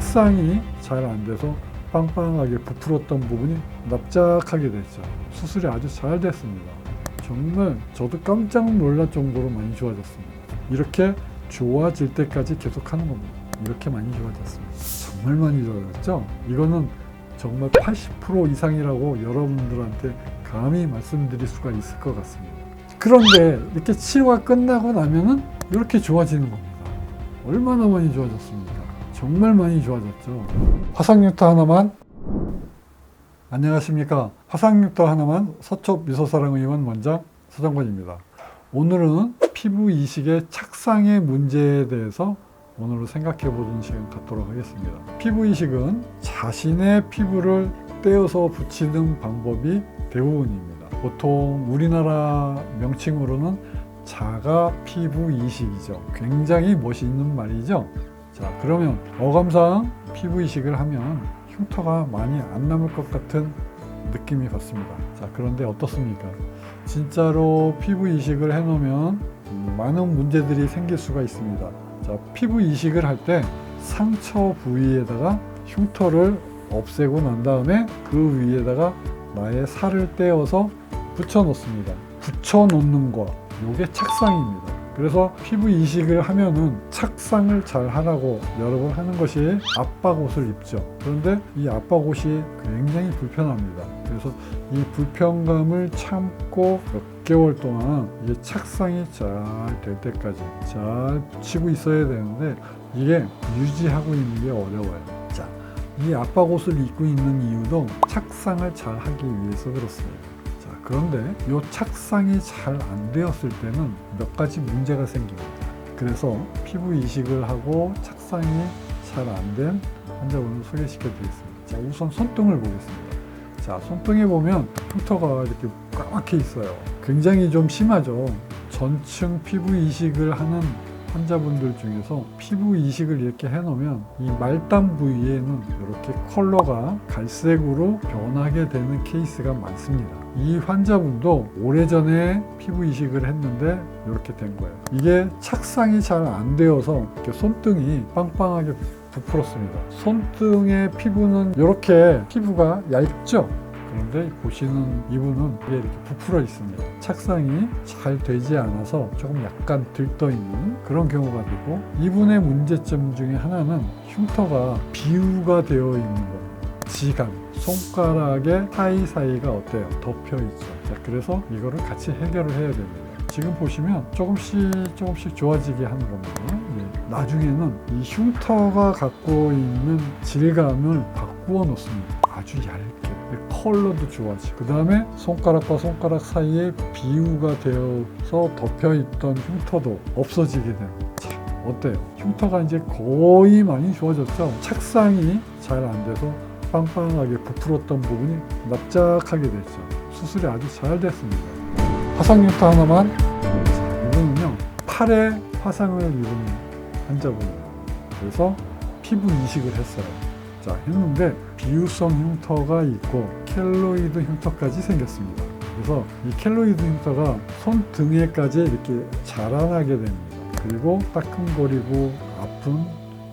착상이 잘 안 돼서 빵빵하게 부풀었던 부분이 납작하게 됐죠. 수술이 아주 잘 됐습니다. 정말 저도 깜짝 놀랄 정도로 많이 좋아졌습니다. 이렇게 좋아질 때까지 계속 하는 겁니다. 이렇게 많이 좋아졌습니다. 정말 많이 좋아졌죠? 이거는 정말 80% 이상이라고 여러분들한테 감히 말씀드릴 수가 있을 것 같습니다. 그런데 이렇게 치료가 끝나고 나면은 이렇게 좋아지는 겁니다. 얼마나 많이 좋아졌습니까? 정말 많이 좋아졌죠. 화상유토 하나만. 안녕하십니까. 화상유토 하나만 서초 미소사랑의원 원장 서정권입니다. 오늘은 피부 이식의 착상의 문제에 대해서 오늘은 생각해 보는 시간 갖도록 하겠습니다. 피부 이식은 자신의 피부를 떼어서 붙이는 방법이 대부분입니다. 보통 우리나라 명칭으로는 자가 피부 이식이죠. 굉장히 멋있는 말이죠. 자, 그러면 어감상 피부 이식을 하면 흉터가 많이 안 남을 것 같은 느낌이 받습니다. 자, 그런데 어떻습니까? 진짜로 피부 이식을 해놓으면 많은 문제들이 생길 수가 있습니다. 자, 피부 이식을 할 때 상처 부위에다가 흉터를 없애고 난 다음에 그 위에다가 나의 살을 떼어서 붙여 놓습니다. 붙여 놓는 거, 요게 착상입니다. 그래서 피부 이식을 하면은 착상을 잘 하라고 여러 번 하는 것이 압박옷을 입죠. 그런데 이 압박옷이 굉장히 불편합니다. 그래서 이 불편감을 참고 몇 개월 동안 이게 착상이 잘 될 때까지 잘 붙이고 있어야 되는데 이게 유지하고 있는 게 어려워요. 자, 이 압박옷을 입고 있는 이유도 착상을 잘 하기 위해서 그렇습니다. 그런데 이 착상이 잘 안 되었을 때는 몇 가지 문제가 생깁니다. 그래서 피부 이식을 하고 착상이 잘 안 된 환자분을 소개시켜 드리겠습니다. 자, 우선 손등을 보겠습니다. 자, 손등에 보면 흉터가 이렇게 까맣게 있어요. 굉장히 좀 심하죠. 전층 피부 이식을 하는 환자분들 중에서 피부 이식을 이렇게 해놓으면 이 말단 부위에는 이렇게 컬러가 갈색으로 변하게 되는 케이스가 많습니다. 이 환자분도 오래전에 피부 이식을 했는데 이렇게 된 거예요. 이게 착상이 잘 안 되어서 이렇게 손등이 빵빵하게 부풀었습니다. 손등의 피부는 이렇게 피부가 얇죠? 그런데 보시는 이분은 이게 이렇게 부풀어 있습니다. 착상이 잘 되지 않아서 조금 약간 들떠 있는 그런 경우가 되고, 이분의 문제점 중에 하나는 흉터가 비유가 되어 있는 겁니다. 지각, 손가락의 사이사이가 어때요? 덮여 있죠. 자, 그래서 이거를 같이 해결을 해야 됩니다. 지금 보시면 조금씩 좋아지게 하는 겁니다. 예. 나중에는 이 흉터가 갖고 있는 질감을 바꾸어 놓습니다. 아주 얇게. 컬러도 좋아지고, 그 다음에 손가락과 손가락 사이에 비유가 되어서 덮여있던 흉터도 없어지게 됩니다. 자, 어때요? 흉터가 이제 거의 많이 좋아졌죠? 착상이 잘 안 돼서 빵빵하게 부풀었던 부분이 납작하게 됐죠. 수술이 아주 잘 됐습니다. 화상유토 하나만. 자, 이거는요, 팔에 화상을 입은 환자분이에요. 그래서 피부 이식을 했어요. 자, 했는데 비유성 흉터가 있고 켈로이드 흉터까지 생겼습니다. 그래서 이 켈로이드 흉터가 손등에까지 이렇게 자라나게 됩니다. 그리고 따끔거리고 아픈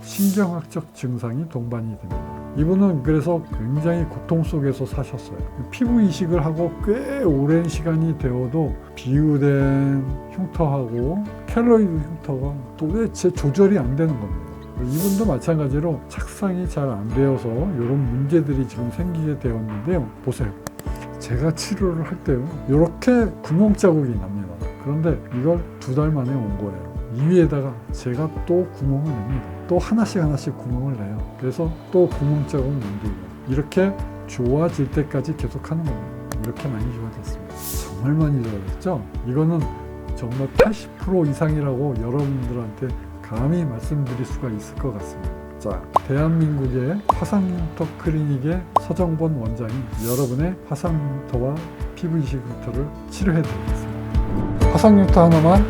신경학적 증상이 동반이 됩니다. 이분은 그래서 굉장히 고통 속에서 사셨어요. 피부 이식을 하고 꽤 오랜 시간이 되어도 비유된 흉터하고 켈로이드 흉터가 도대체 조절이 안 되는 겁니다. 이분도 마찬가지로 착상이 잘 안 되어서 이런 문제들이 지금 생기게 되었는데요. 보세요. 제가 치료를 할 때요, 이렇게 구멍 자국이 납니다. 그런데 이걸 2달 만에 온 거예요. 이 위에다가 제가 또 구멍을 냅니다. 또 하나씩 구멍을 내요. 그래서 또 구멍 자국 만들고, 이렇게 좋아질 때까지 계속 하는 겁니다. 이렇게 많이 좋아졌습니다. 정말 많이 좋아졌죠? 이거는 정말 80% 이상이라고 여러분들한테 감히 말씀드릴 수가 있을 것 같습니다. 자, 대한민국의 화상흉터 클리닉의 서정권 원장이 여러분의 화상흉터와 피부 이식 흉터를 치료해 드리겠습니다. 화상흉터 하나만.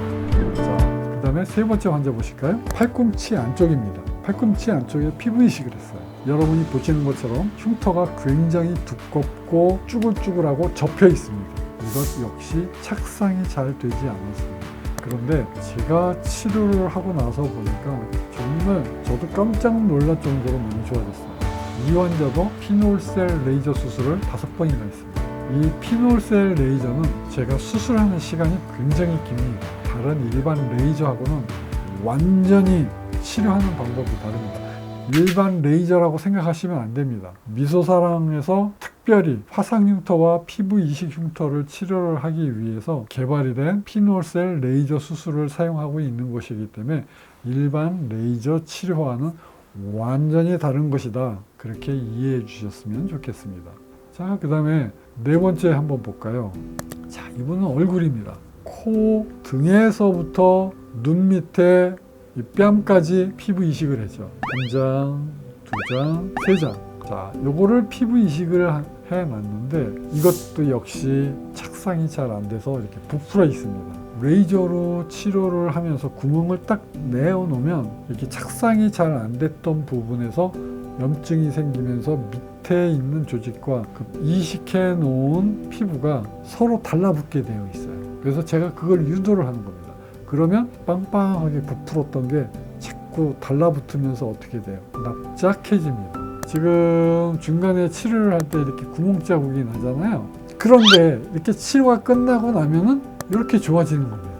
자, 그 다음에 세 번째 환자 보실까요? 팔꿈치 안쪽입니다. 팔꿈치 안쪽에 피부 이식을 했어요. 여러분이 보시는 것처럼 흉터가 굉장히 두껍고 쭈글쭈글하고 접혀 있습니다. 이것 역시 착상이 잘 되지 않았습니다. 그런데 제가 치료를 하고 나서 보니까 정말 정말 저도 깜짝 놀랄 정도로 많이 좋아졌습니다. 이 환자도 피놀셀 레이저 수술을 5번이나 했습니다. 이 피놀셀 레이저는 제가 수술하는 시간이 굉장히 깁니다. 다른 일반 레이저하고는 완전히 치료하는 방법이 다릅니다. 일반 레이저라고 생각하시면 안 됩니다. 미소사랑에서 특별히 화상 흉터와 피부 이식 흉터를 치료를 하기 위해서 개발이 된 피놀셀 레이저 수술을 사용하고 있는 것이기 때문에 일반 레이저 치료와는 완전히 다른 것이다. 그렇게 이해해 주셨으면 좋겠습니다. 자, 그 다음에 네 번째 한번 볼까요? 자, 이분은 얼굴입니다. 코, 등에서부터 눈 밑에 이 뺨까지 피부 이식을 했죠. 한 장, 두 장, 세 장. 자, 요거를 피부 이식을 해놨는데 이것도 역시 착상이 잘 안 돼서 이렇게 부풀어 있습니다. 레이저로 치료를 하면서 구멍을 딱 내어놓으면 이렇게 착상이 잘 안 됐던 부분에서 염증이 생기면서 밑에 있는 조직과 그 이식해 놓은 피부가 서로 달라붙게 되어 있어요. 그래서 제가 그걸 유도를 하는 겁니다. 그러면 빵빵하게 부풀었던 게 자꾸 달라붙으면서 어떻게 돼요? 납작해집니다. 지금 중간에 치료를 할 때 이렇게 구멍 자국이 나잖아요. 그런데 이렇게 치료가 끝나고 나면은 이렇게 좋아지는 겁니다.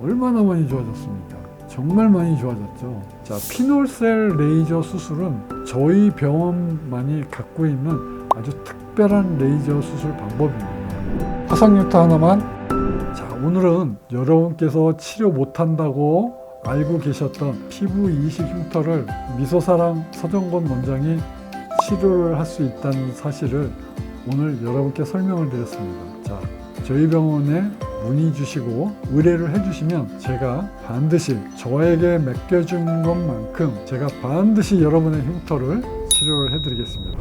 얼마나 많이 좋아졌습니까? 정말 많이 좋아졌죠. 자, 피놀셀 레이저 수술은 저희 병원만이 갖고 있는 아주 특별한 레이저 수술 방법입니다. 화상 흉터 하나만. 자, 오늘은 여러분께서 치료 못한다고 알고 계셨던 피부 이식 흉터를 미소사랑 서정권 원장이 치료를 할 수 있다는 사실을 오늘 여러분께 설명을 드렸습니다. 자, 저희 병원에 문의 주시고 의뢰를 해주시면 제가 반드시 저에게 맡겨준 것만큼 제가 반드시 여러분의 흉터를 치료를 해드리겠습니다.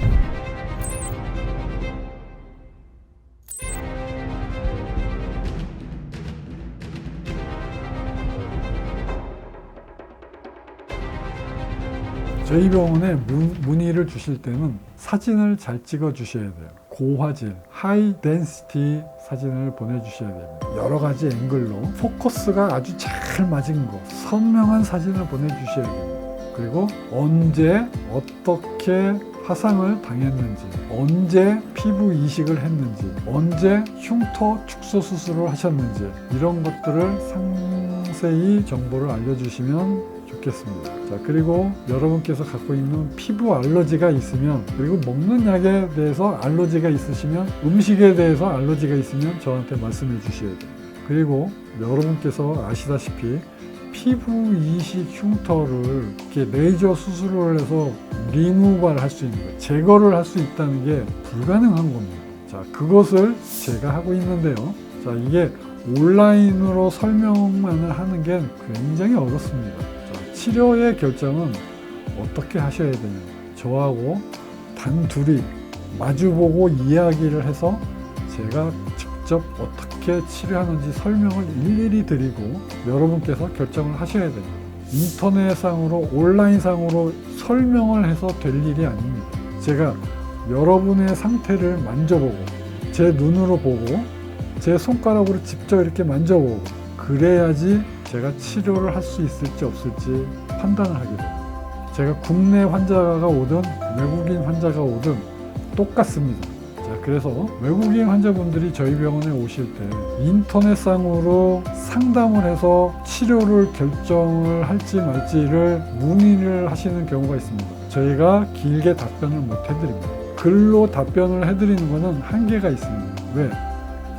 저희 병원에 문의를 주실 때는 사진을 잘 찍어 주셔야 돼요. 고화질, 하이 덴시티 사진을 보내주셔야 됩니다. 여러 가지 앵글로 포커스가 아주 잘 맞은 거, 선명한 사진을 보내주셔야 됩니다. 그리고 언제 어떻게 화상을 당했는지, 언제 피부 이식을 했는지, 언제 흉터 축소 수술을 하셨는지 이런 것들을 상세히 정보를 알려주시면 좋겠습니다. 자, 그리고 여러분께서 갖고 있는 피부 알러지가 있으면, 그리고 먹는 약에 대해서 알러지가 있으시면, 음식에 대해서 알러지가 있으면 저한테 말씀해 주셔야 돼요. 그리고 여러분께서 아시다시피 피부 이식 흉터를 이렇게 레이저 수술을 해서 리무발 할 수 있는 거예요. 제거를 할 수 있다는 게 불가능한 겁니다. 자, 그것을 제가 하고 있는데요. 자, 이게 온라인으로 설명만을 하는 게 굉장히 어렵습니다. 자, 치료의 결정은 어떻게 하셔야 되냐. 저하고 단 둘이 마주보고 이야기를 해서 제가 직접 어떻게 치료하는지 설명을 일일이 드리고 여러분께서 결정을 하셔야 됩니다. 인터넷상으로 온라인상으로 설명을 해서 될 일이 아닙니다. 제가 여러분의 상태를 만져보고 제 눈으로 보고 제 손가락으로 직접 이렇게 만져보고 그래야지 제가 치료를 할 수 있을지 없을지 판단을 하게 됩니다. 제가 국내 환자가 오든 외국인 환자가 오든 똑같습니다. 자, 그래서 외국인 환자분들이 저희 병원에 오실 때 인터넷상으로 상담을 해서 치료를 결정을 할지 말지를 문의를 하시는 경우가 있습니다. 저희가 길게 답변을 못 해드립니다. 글로 답변을 해드리는 것은 한계가 있습니다. 왜?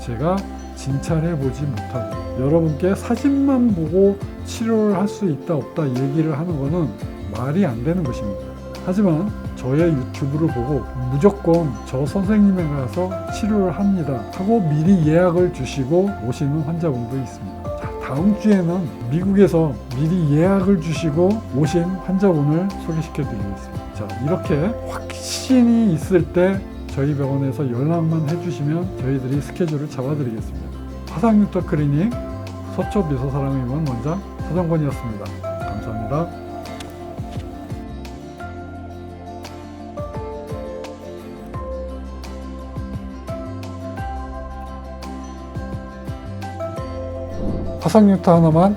제가 진찰해 보지 못하고 여러분께 사진만 보고 치료를 할 수 있다 없다 얘기를 하는 것은 말이 안 되는 것입니다. 하지만 저의 유튜브를 보고 무조건 저 선생님에 가서 치료를 합니다 하고 미리 예약을 주시고 오시는 환자분도 있습니다. 자, 다음 주에는 미국에서 미리 예약을 주시고 오신 환자분을 소개시켜 드리겠습니다. 자, 이렇게 확신이 있을 때 저희 병원에서 연락만 해주시면 저희들이 스케줄을 잡아드리겠습니다. 화상흉터 클리닉 서초 미소사랑의원 원장 서정권이었습니다. 감사합니다. 화상 흉터 하나만